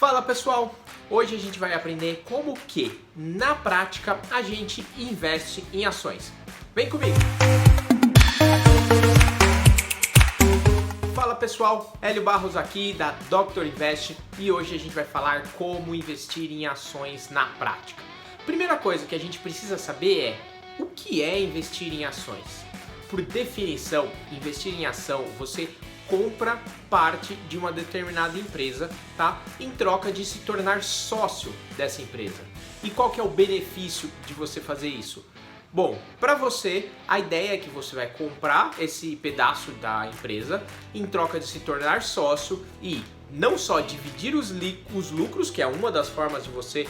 Fala pessoal, hoje a gente vai aprender como que, na prática, a gente investe em ações. Vem comigo! Fala pessoal, Hélio Barros aqui da Dr. Invest e hoje a gente vai falar como investir em ações na prática. Primeira coisa que a gente precisa saber é o que é investir em ações. Por definição, investir em ação, você compra parte de uma determinada empresa, tá? Em troca de se tornar sócio dessa empresa. E qual que é o benefício de você fazer isso? Bom, para você, a ideia é que você vai comprar esse pedaço da empresa em troca de se tornar sócio e não só dividir os lucros, que é uma das formas de você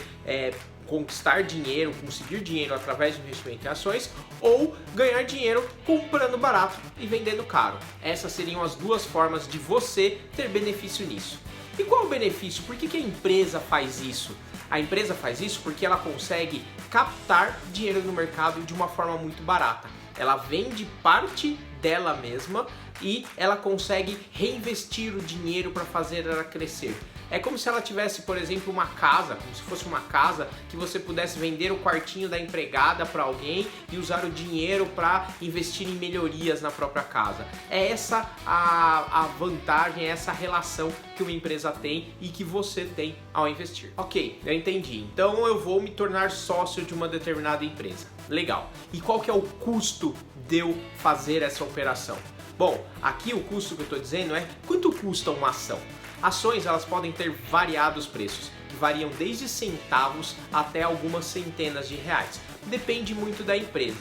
conquistar dinheiro, conseguir dinheiro através de investimento em ações, ou ganhar dinheiro comprando barato e vendendo caro. Essas seriam as duas formas de você ter benefício nisso. E qual é o benefício? Por que a empresa faz isso? A empresa faz isso porque ela consegue captar dinheiro no mercado de uma forma muito barata. Ela vende parte dela mesma e ela consegue reinvestir o dinheiro para fazer ela crescer. É como se ela tivesse, por exemplo, uma casa, como se fosse uma casa que você pudesse vender o quartinho da empregada para alguém e usar o dinheiro para investir em melhorias na própria casa. É essa a vantagem, é essa relação que uma empresa tem e que você tem ao investir. Ok, eu entendi. Então eu vou me tornar sócio de uma determinada empresa. Legal. E qual que é o custo de eu fazer essa operação? Bom, aqui o custo que eu estou dizendo é quanto custa uma ação. Ações elas podem ter variados preços, que variam desde centavos até algumas centenas de reais. Depende muito da empresa.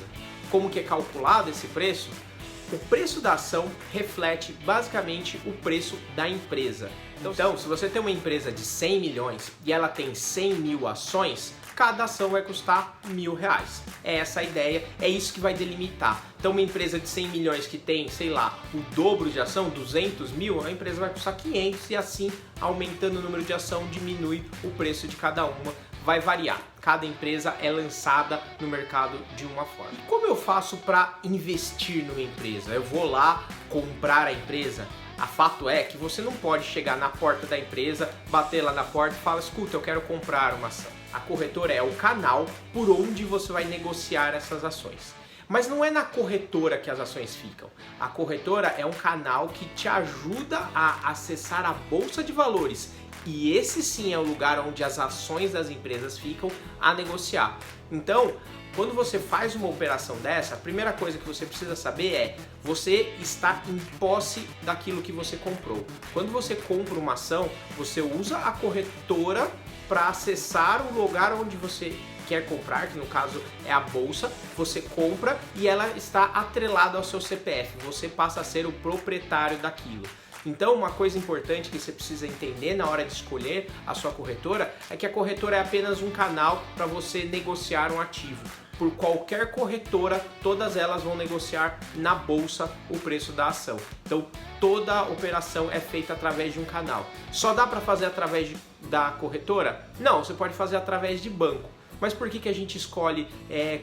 Como que é calculado esse preço? O preço da ação reflete basicamente o preço da empresa. Então, se você tem uma empresa de 100 milhões e ela tem 100 mil ações, cada ação vai custar R$1.000. É essa a ideia, é isso que vai delimitar. Então uma empresa de 100 milhões que tem, sei lá, o dobro de ação, 200 mil, a empresa vai custar 500 e assim, aumentando o número de ação, diminui o preço de cada uma. Vai variar, cada empresa é lançada no mercado de uma forma. E como eu faço para investir numa empresa? Eu vou lá comprar a empresa? A fato é que você não pode chegar na porta da empresa, bater lá na porta e falar, escuta, eu quero comprar uma ação. A corretora é o canal por onde você vai negociar essas ações. Mas não é na corretora que as ações ficam. A corretora é um canal que te ajuda a acessar a bolsa de valores. E esse sim é o lugar onde as ações das empresas ficam a negociar. Então, quando você faz uma operação dessa, a primeira coisa que você precisa saber é você está em posse daquilo que você comprou. Quando você compra uma ação, você usa a corretora para acessar o lugar onde você quer comprar, que no caso é a bolsa, você compra e ela está atrelada ao seu CPF, você passa a ser o proprietário daquilo. Então uma coisa importante que você precisa entender na hora de escolher a sua corretora é que a corretora é apenas um canal para você negociar um ativo. Por qualquer corretora, todas elas vão negociar na bolsa o preço da ação. Então toda operação é feita através de um canal. Só dá para fazer através da corretora? Não, você pode fazer através de banco. Mas por que a gente escolhe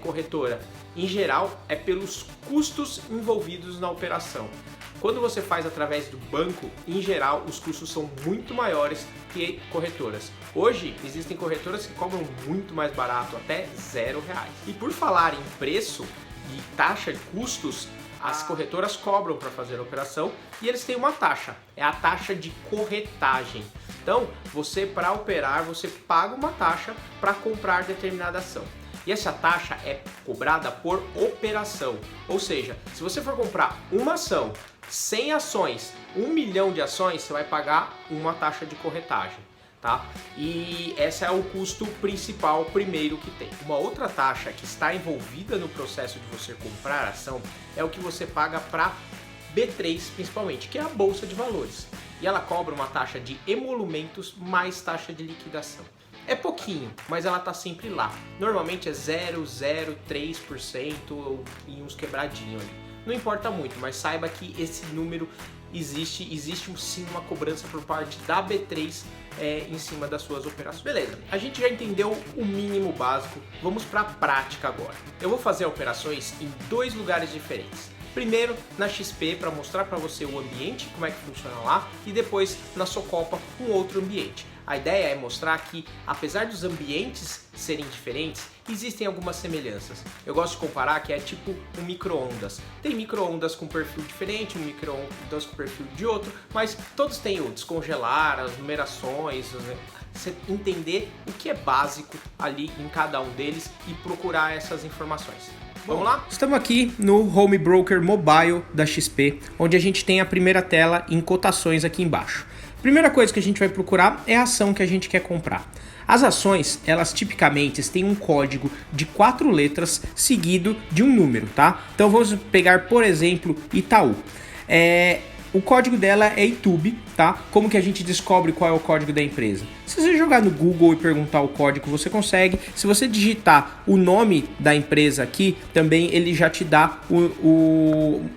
corretora? Em geral, é pelos custos envolvidos na operação. Quando você faz através do banco, em geral, os custos são muito maiores que corretoras. Hoje, existem corretoras que cobram muito mais barato, até R$0. E por falar em preço e taxa de custos, as corretoras cobram para fazer a operação e eles têm uma taxa, é a taxa de corretagem. Então, você para operar, você paga uma taxa para comprar determinada ação. E essa taxa é cobrada por operação, ou seja, se você for comprar uma ação, 100 ações, 1 milhão de ações, você vai pagar uma taxa de corretagem, tá? E esse é o custo principal, primeiro que tem. Uma outra taxa que está envolvida no processo de você comprar a ação é o que você paga para B3 principalmente, que é a Bolsa de Valores. E ela cobra uma taxa de emolumentos mais taxa de liquidação. É pouquinho, mas ela está sempre lá. Normalmente é 0,03% e uns quebradinhos ali. Não importa muito, mas saiba que esse número existe sim uma cobrança por parte da B3 em cima das suas operações. Beleza, a gente já entendeu o mínimo básico, vamos para a prática agora. Eu vou fazer operações em 2 lugares diferentes. Primeiro na XP para mostrar para você o ambiente, como é que funciona lá, e depois na Socopa um outro ambiente. A ideia é mostrar que, apesar dos ambientes serem diferentes, existem algumas semelhanças. Eu gosto de comparar que é tipo um micro-ondas. Tem micro-ondas com perfil diferente, um micro-ondas com perfil de outro, mas todos têm o descongelar, as numerações, você entender o que é básico ali em cada um deles e procurar essas informações. Vamos lá? Estamos aqui no Home Broker Mobile da XP, onde a gente tem a primeira tela em cotações aqui embaixo. Primeira coisa que a gente vai procurar é a ação que a gente quer comprar. As ações, elas tipicamente têm um código de 4 letras seguido de um número, tá? Então vamos pegar, por exemplo, Itaú. O código dela é ITUB, tá? Como que a gente descobre qual é o código da empresa? Se você jogar no Google e perguntar o código, você consegue. Se você digitar o nome da empresa aqui, também ele já te dá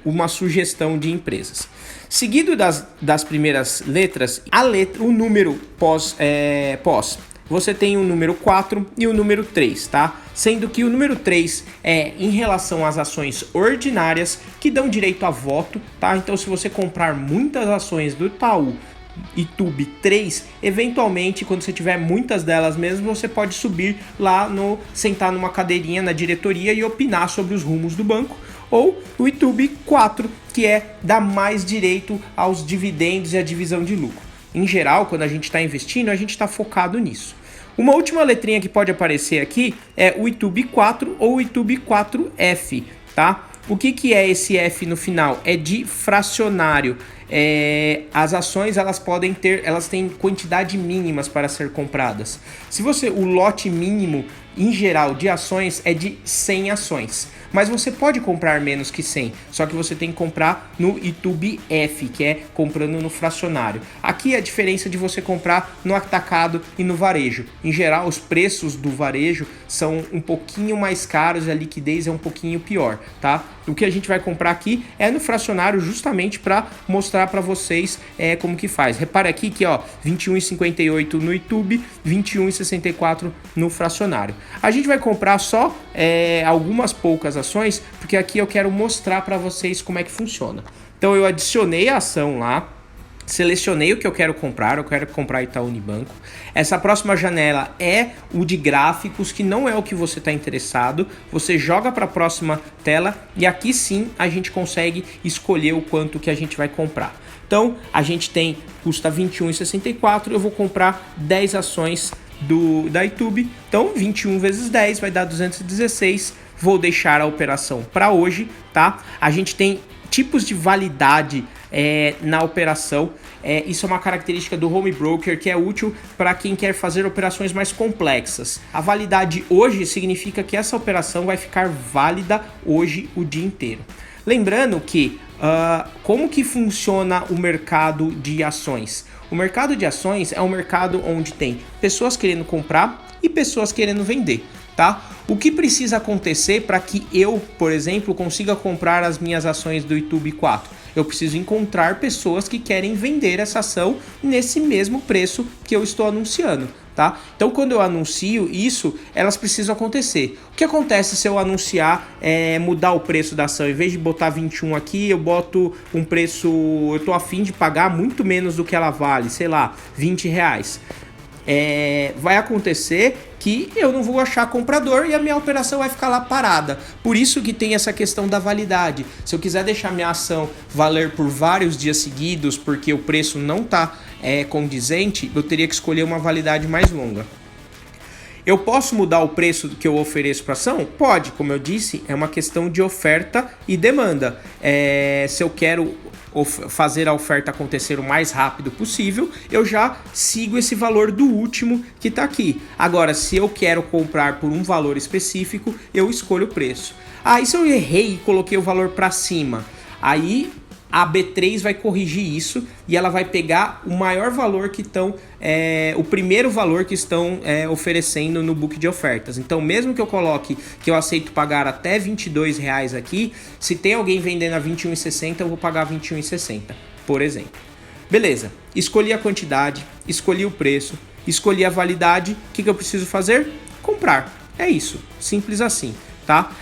uma sugestão de empresas. Seguido das primeiras letras, o número pós, você tem o número 4 e o número 3, tá? Sendo que o número 3 é em relação às ações ordinárias que dão direito a voto, tá? Então, se você comprar muitas ações do Itaú ITUB 3, eventualmente, quando você tiver muitas delas mesmo, você pode subir lá, sentar numa cadeirinha na diretoria e opinar sobre os rumos do banco. Ou o ITUB 4, que dá mais direito aos dividendos e à divisão de lucro. Em geral, quando a gente está investindo, a gente está focado nisso. Uma última letrinha que pode aparecer aqui é o ITUB 4 ou o ITUB 4F, tá? O que é esse F no final? É de fracionário. As ações elas têm quantidade mínimas para ser compradas. O lote mínimo em geral de ações é de 100 ações. Mas você pode comprar menos que 100, só que você tem que comprar no ITUB F, que é comprando no fracionário. Aqui é a diferença de você comprar no atacado e no varejo. Em geral, os preços do varejo são um pouquinho mais caros e a liquidez é um pouquinho pior, tá? O que a gente vai comprar aqui é no fracionário justamente para mostrar para vocês como que faz. Repare aqui que 21,58 no ITUB, 21,64 no fracionário. A gente vai comprar só algumas poucas ações, porque aqui eu quero mostrar para vocês como é que funciona. Então eu adicionei a ação lá, selecionei o que eu quero comprar Itaú Unibanco. Essa próxima janela é o de gráficos, que não é o que você está interessado. Você joga para a próxima tela e aqui sim a gente consegue escolher o quanto que a gente vai comprar. Então a gente custa R$21,64, eu vou comprar 10 ações da ITUB, então 21 vezes 10 vai dar 216, vou deixar a operação para hoje, tá? A gente tem tipos de validade na operação, isso é uma característica do Home Broker que é útil para quem quer fazer operações mais complexas. A validade hoje significa que essa operação vai ficar válida hoje o dia inteiro. Lembrando que como que funciona o mercado de ações? O mercado de ações é um mercado onde tem pessoas querendo comprar e pessoas querendo vender, tá? O que precisa acontecer para que eu, por exemplo, consiga comprar as minhas ações do ITUB 4? Eu preciso encontrar pessoas que querem vender essa ação nesse mesmo preço que eu estou anunciando, tá? Então, quando eu anuncio isso, elas precisam acontecer. O que acontece se eu anunciar, mudar o preço da ação? Em vez de botar 21 aqui, eu boto um preço, eu estou a fim de pagar muito menos do que ela vale, sei lá, R$20. Vai acontecer que eu não vou achar comprador e a minha operação vai ficar lá parada. Por isso que tem essa questão da validade. Se eu quiser deixar minha ação valer por vários dias seguidos, porque o preço não está condizente, eu teria que escolher uma validade mais longa. Eu posso mudar o preço que eu ofereço para a ação? Pode, como eu disse, é uma questão de oferta e demanda. Se eu quero fazer a oferta acontecer o mais rápido possível, eu já sigo esse valor do último que está aqui. Agora, se eu quero comprar por um valor específico, eu escolho o preço. E se eu errei e coloquei o valor para cima? Aí a B3 vai corrigir isso e ela vai pegar o maior valor que estão, o primeiro valor que estão oferecendo no book de ofertas. Então, mesmo que eu coloque que eu aceito pagar até R$22 aqui, se tem alguém vendendo a R$21,60, eu vou pagar R$21,60, por exemplo. Beleza, escolhi a quantidade, escolhi o preço, escolhi a validade, o que eu preciso fazer? Comprar. É isso, simples assim. Tá?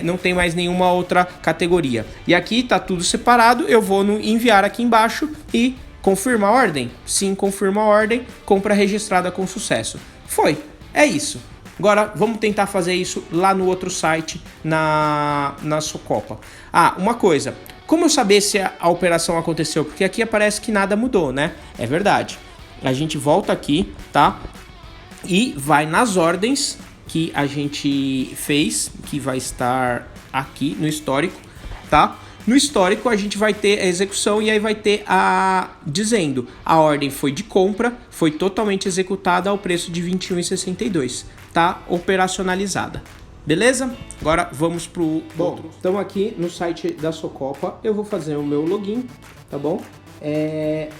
Não tem mais nenhuma outra categoria. E aqui tá tudo separado, eu vou no enviar aqui embaixo e Confirma a ordem? Sim, confirma a ordem. Compra registrada com sucesso. Foi. É isso. Agora, vamos tentar fazer isso lá no outro site, na Socopa. Ah, uma coisa. Como eu saber se a operação aconteceu? Porque aqui aparece que nada mudou, né? É verdade. A gente volta aqui, tá? E vai nas ordens que a gente fez, que vai estar aqui no histórico, tá? No histórico a gente vai ter a execução e aí vai ter dizendo a ordem foi de compra, foi totalmente executada ao preço de R$ 21,62, tá operacionalizada. Beleza? Agora vamos pro outro. Estamos aqui no site da Socopa, eu vou fazer o meu login, tá bom?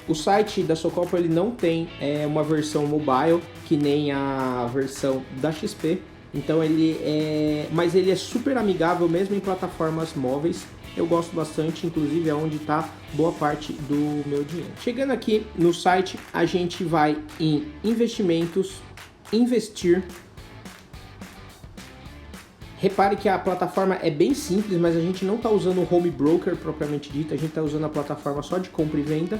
O site da Socopa ele não tem uma versão mobile que nem a versão da XP, então mas ele é super amigável mesmo em plataformas móveis. Eu gosto bastante, inclusive é onde está boa parte do meu dinheiro. Chegando aqui no site, a gente vai em investimentos, investir. Repare que a plataforma é bem simples, mas a gente não está usando o home broker propriamente dito, a gente está usando a plataforma só de compra e venda.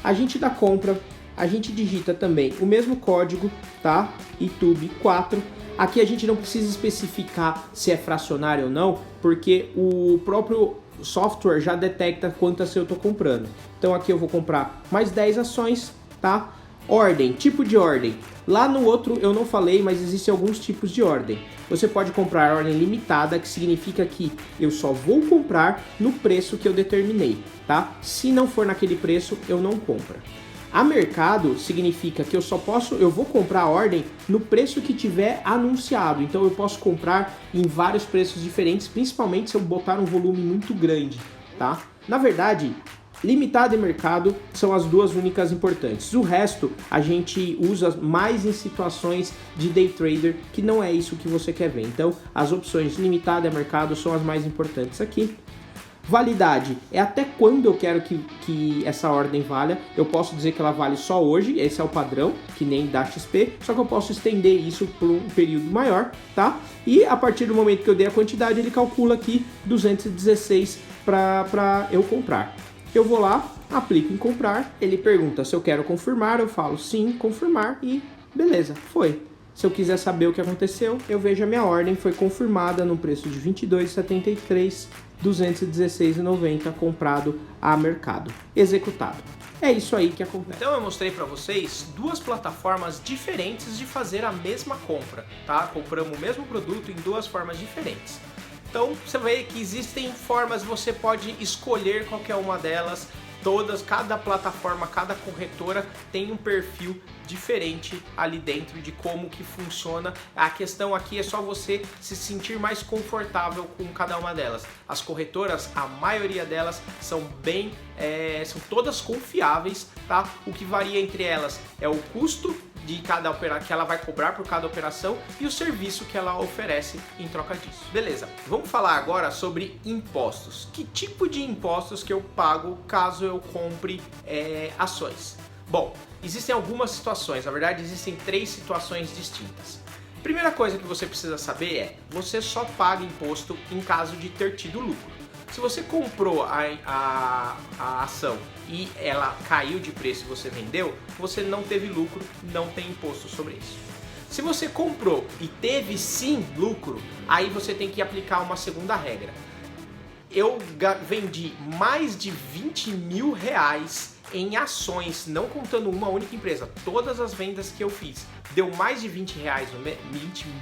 A gente dá compra, a gente digita também o mesmo código, tá? YouTube 4. Aqui a gente não precisa especificar se é fracionário ou não, porque o próprio software já detecta quantas eu estou comprando. Então aqui eu vou comprar mais 10 ações, tá? Ordem, tipo de ordem. Lá no outro eu não falei, mas existem alguns tipos de ordem. Você pode comprar ordem limitada, que significa que eu só vou comprar no preço que eu determinei, tá? Se não for naquele preço, eu não compro. A mercado significa que eu vou comprar a ordem no preço que tiver anunciado. Então eu posso comprar em vários preços diferentes, principalmente se eu botar um volume muito grande, tá? Na verdade, limitado e mercado são as duas únicas importantes. O resto a gente usa mais em situações de day trader, que não é isso que você quer ver. Então as opções limitado e mercado são as mais importantes aqui. Validade é até quando eu quero que essa ordem valha. Eu posso dizer que ela vale só hoje, esse é o padrão, que nem da XP, só que eu posso estender isso por um período maior, tá? E a partir do momento que eu dei a quantidade, ele calcula aqui 216 para eu comprar. Eu vou lá, aplico em comprar, ele pergunta se eu quero confirmar, eu falo sim, confirmar e beleza, foi. Se eu quiser saber o que aconteceu, eu vejo a minha ordem foi confirmada no preço de R$ 22,73, R$ 216,90 comprado a mercado, executado. É isso aí que acontece. Então eu mostrei para vocês duas plataformas diferentes de fazer a mesma compra, tá? Compramos o mesmo produto em duas formas diferentes. Então você vê que existem formas, você pode escolher qualquer uma delas. Cada plataforma, cada corretora tem um perfil diferente ali dentro de como que funciona. A questão aqui é só você se sentir mais confortável com cada uma delas. As corretoras, a maioria delas são são todas confiáveis, tá? O que varia entre elas é o custo de cada operação que ela vai cobrar por cada operação e o serviço que ela oferece em troca disso. Beleza, vamos falar agora sobre impostos. Que tipo de impostos que eu pago caso eu compre ações? Bom, existem algumas situações, na verdade existem 3 situações distintas. Primeira coisa que você precisa saber é, você só paga imposto em caso de ter tido lucro. Se você comprou a ação e ela caiu de preço e você vendeu, você não teve lucro, não tem imposto sobre isso. Se você comprou e teve sim lucro, aí você tem que aplicar uma segunda regra. Eu vendi mais de 20 mil reais em ações, não contando uma única empresa. Todas as vendas que eu fiz deu mais de 20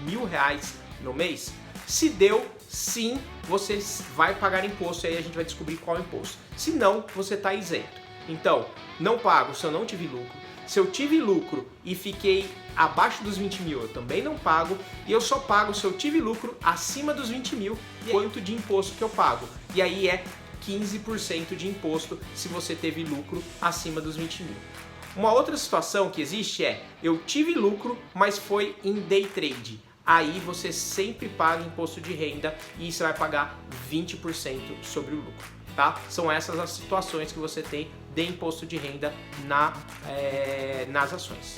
mil reais no mês. Se deu, sim, você vai pagar imposto, aí a gente vai descobrir qual é o imposto. Se não, você está isento. Então, não pago se eu não tive lucro. Se eu tive lucro e fiquei abaixo dos 20 mil, eu também não pago. E eu só pago se eu tive lucro acima dos 20 mil, quanto de imposto que eu pago. E aí é 15% de imposto se você teve lucro acima dos 20 mil. Uma outra situação que existe é, eu tive lucro, mas foi em day trade. Aí você sempre paga imposto de renda e você vai pagar 20% sobre o lucro, tá? São essas as situações que você tem de imposto de renda nas ações.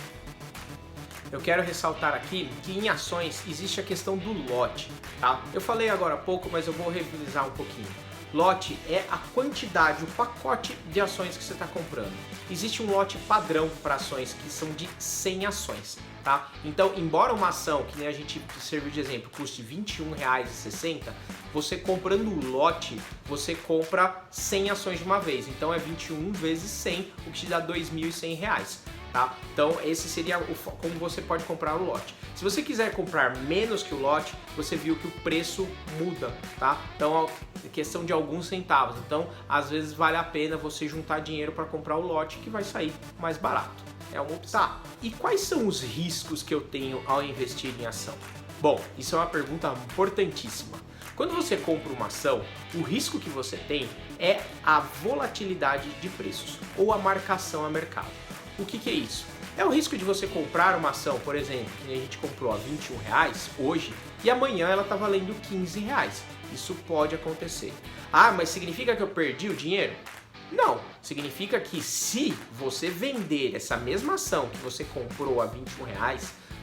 Eu quero ressaltar aqui que em ações existe a questão do lote, tá? Eu falei agora há pouco, mas eu vou revisar um pouquinho. Lote é a quantidade, o pacote de ações que você está comprando. Existe um lote padrão para ações que são de 100 ações, tá? Então, embora uma ação, que nem a gente serviu de exemplo, custe R$ 21,60, você comprando o lote, você compra 100 ações de uma vez. Então é 21 vezes 100, o que te dá R$ 2.100. Tá? Então esse seria como você pode comprar o lote. Se você quiser comprar menos que o lote, você viu que o preço muda, tá? Então é questão de alguns centavos. Então às vezes vale a pena você juntar dinheiro para comprar o lote, que vai sair mais barato. É uma opção. Tá. E quais são os riscos que eu tenho ao investir em ação? Bom, isso é uma pergunta importantíssima. Quando você compra uma ação, o risco que você tem é a volatilidade de preços ou a marcação a mercado. O que é isso? É o risco de você comprar uma ação, por exemplo, que a gente comprou a R$ 21 hoje e amanhã ela está valendo R$ 15. Isso pode acontecer. Ah, mas significa que eu perdi o dinheiro? Não, significa que se você vender essa mesma ação que você comprou a R$ 21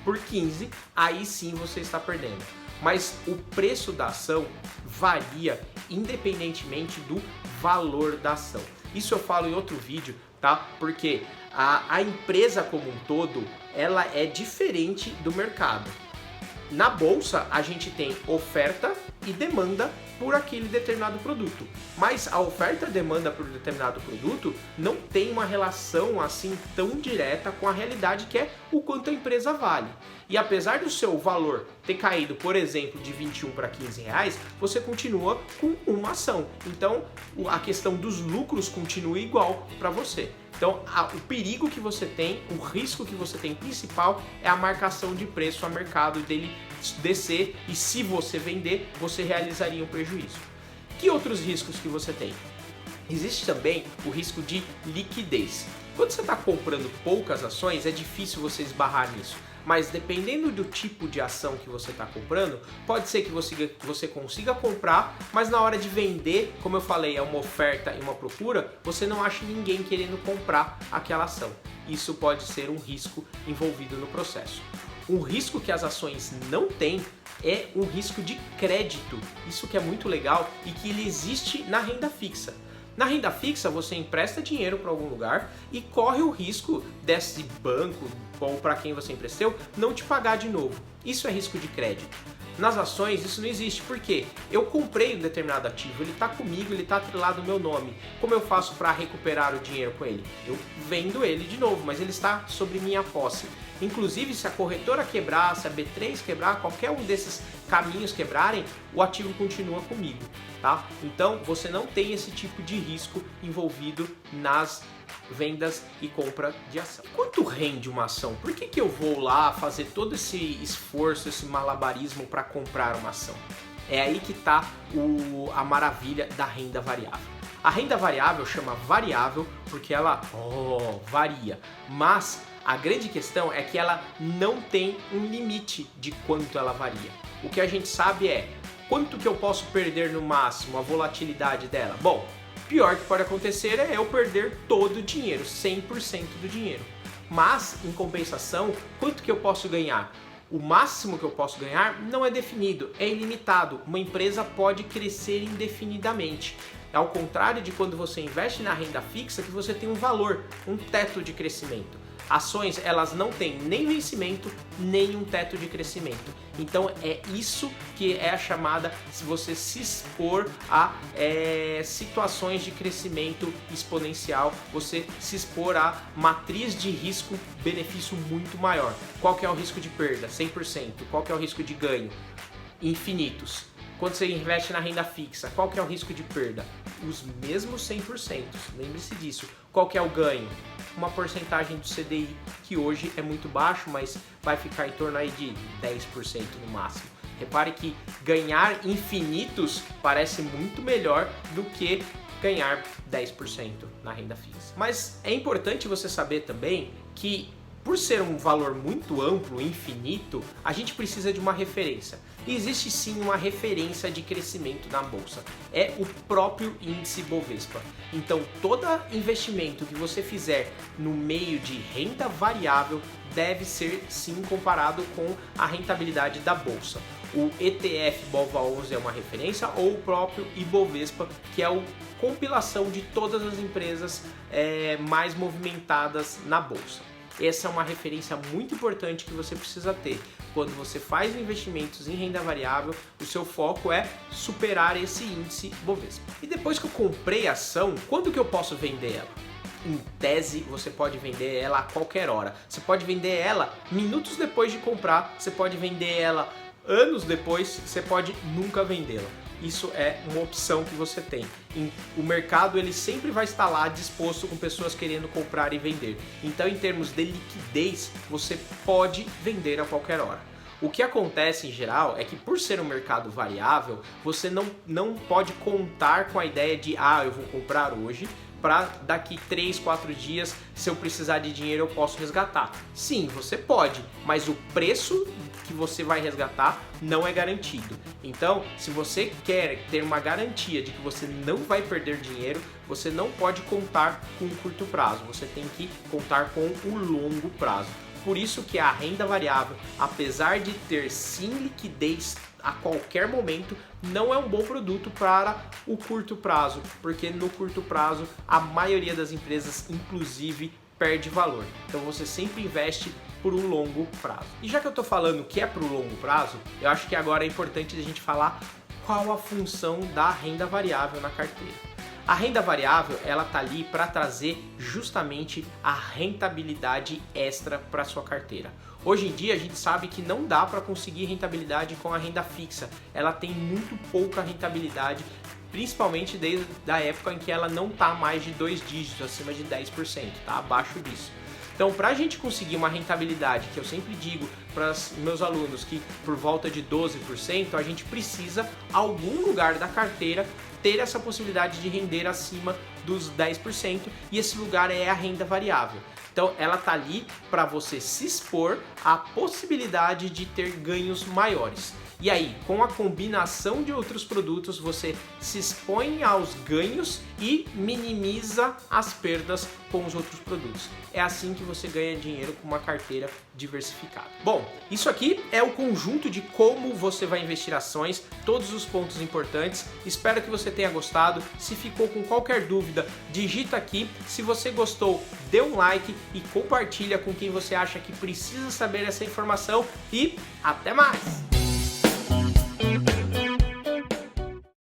por 15, aí sim você está perdendo. Mas o preço da ação varia independentemente do valor da ação. Isso eu falo em outro vídeo, tá? Porque a empresa como um todo, ela é diferente do mercado. Na bolsa, a gente tem oferta e demanda por aquele determinado produto. Mas a oferta e demanda por determinado produto não tem uma relação assim tão direta com a realidade, que é o quanto a empresa vale. E apesar do seu valor ter caído, por exemplo, de 21 para 15 reais, você continua com uma ação. Então a questão dos lucros continua igual para você. Então o perigo que você tem, o risco que você tem principal é a marcação de preço a mercado, dele descer, e se você vender, você realizaria um prejuízo. Que outros riscos que você tem? Existe também o risco de liquidez. Quando você está comprando poucas ações, é difícil você esbarrar nisso. Mas dependendo do tipo de ação que você está comprando, pode ser que você consiga comprar, mas na hora de vender, como eu falei, é uma oferta e uma procura, você não acha ninguém querendo comprar aquela ação. Isso pode ser um risco envolvido no processo. Um risco que as ações não têm é um risco de crédito. Isso que é muito legal e que ele existe na renda fixa. Na renda fixa, você empresta dinheiro para algum lugar e corre o risco desse banco ou para quem você emprestou não te pagar de novo. Isso é risco de crédito. Nas ações isso não existe, porque eu comprei um determinado ativo, ele está comigo, ele está atrelado ao meu nome. Como eu faço para recuperar o dinheiro com ele? Eu vendo ele de novo, mas ele está sobre minha posse. Inclusive, se a corretora quebrar, se a B3 quebrar, qualquer um desses caminhos quebrarem, o ativo continua comigo, tá? Então você não tem esse tipo de risco envolvido nas vendas e compra de ação. Quanto rende uma ação? Por que eu vou lá fazer todo esse esforço, esse malabarismo para comprar uma ação? É aí que está a maravilha da renda variável. A renda variável chama variável porque ela varia, mas a grande questão é que ela não tem um limite de quanto ela varia. O que a gente sabe é quanto que eu posso perder no máximo, a volatilidade dela. Bom, pior que pode acontecer é eu perder todo o dinheiro, 100% do dinheiro. Mas, em compensação, quanto que eu posso ganhar? O máximo que eu posso ganhar não é definido, é ilimitado. Uma empresa pode crescer indefinidamente. Ao contrário de quando você investe na renda fixa, que você tem um valor, um teto de crescimento. Ações, elas não têm nem vencimento, nem um teto de crescimento. Então é isso que é a chamada, se você se expor a situações de crescimento exponencial, você se expor a matriz de risco-benefício muito maior. Qual que é o risco de perda? 100%. Qual que é o risco de ganho? Infinitos. Quando você investe na renda fixa, qual que é o risco de perda? Os mesmos 100%. Lembre-se disso. Qual que é o ganho? Uma porcentagem do CDI, que hoje é muito baixo, mas vai ficar em torno aí de 10% no máximo. Repare que ganhar infinitos parece muito melhor do que ganhar 10% na renda fixa. Mas é importante você saber também que Por ser um valor muito amplo, infinito, a gente precisa de uma referência. E existe sim uma referência de crescimento na bolsa. É o próprio índice Bovespa. Então, todo investimento que você fizer no meio de renda variável deve ser sim comparado com a rentabilidade da bolsa. O ETF BOVA11 é uma referência, ou o próprio Ibovespa, que é a compilação de todas as empresas mais movimentadas na bolsa. Essa é uma referência muito importante que você precisa ter. Quando você faz investimentos em renda variável, o seu foco é superar esse índice Bovespa. E depois que eu comprei a ação, quando que eu posso vender ela? Em tese, você pode vender ela a qualquer hora. Você pode vender ela minutos depois de comprar, você pode vender ela anos depois, você pode nunca vendê-la. Isso é uma opção que você tem. O mercado ele sempre vai estar lá disposto com pessoas querendo comprar e vender. Então, em termos de liquidez, você pode vender a qualquer hora. O que acontece em geral é que por ser um mercado variável, você não pode contar com a ideia de eu vou comprar hoje, para daqui 3, 4 dias, se eu precisar de dinheiro, eu posso resgatar. Sim, você pode, mas o preço que você vai resgatar não é garantido. Então, se você quer ter uma garantia de que você não vai perder dinheiro, você não pode contar com o curto prazo, você tem que contar com o longo prazo. Por isso que a renda variável, apesar de ter sim liquidez a qualquer momento, não é um bom produto para o curto prazo, porque no curto prazo a maioria das empresas, inclusive, perde valor. Então você sempre investe por um longo prazo. E já que eu estou falando que é para o longo prazo, eu acho que agora é importante a gente falar qual a função da renda variável na carteira. A renda variável, ela tá ali para trazer justamente a rentabilidade extra para sua carteira. Hoje em dia a gente sabe que não dá para conseguir rentabilidade com a renda fixa. Ela tem muito pouca rentabilidade, principalmente desde a época em que ela não tá mais de 2 dígitos, acima de 10%, tá abaixo disso. Então, para a gente conseguir uma rentabilidade, que eu sempre digo para os meus alunos que por volta de 12%, a gente precisa, algum lugar da carteira, ter essa possibilidade de render acima dos 10%, e esse lugar é a renda variável. Então, ela está ali para você se expor à possibilidade de ter ganhos maiores. E aí, com a combinação de outros produtos, você se expõe aos ganhos e minimiza as perdas com os outros produtos. É assim que você ganha dinheiro com uma carteira diversificada. Bom, isso aqui é o conjunto de como você vai investir ações, todos os pontos importantes. Espero que você tenha gostado. Se ficou com qualquer dúvida, digita aqui. Se você gostou, dê um like e compartilha com quem você acha que precisa saber essa informação. E até mais!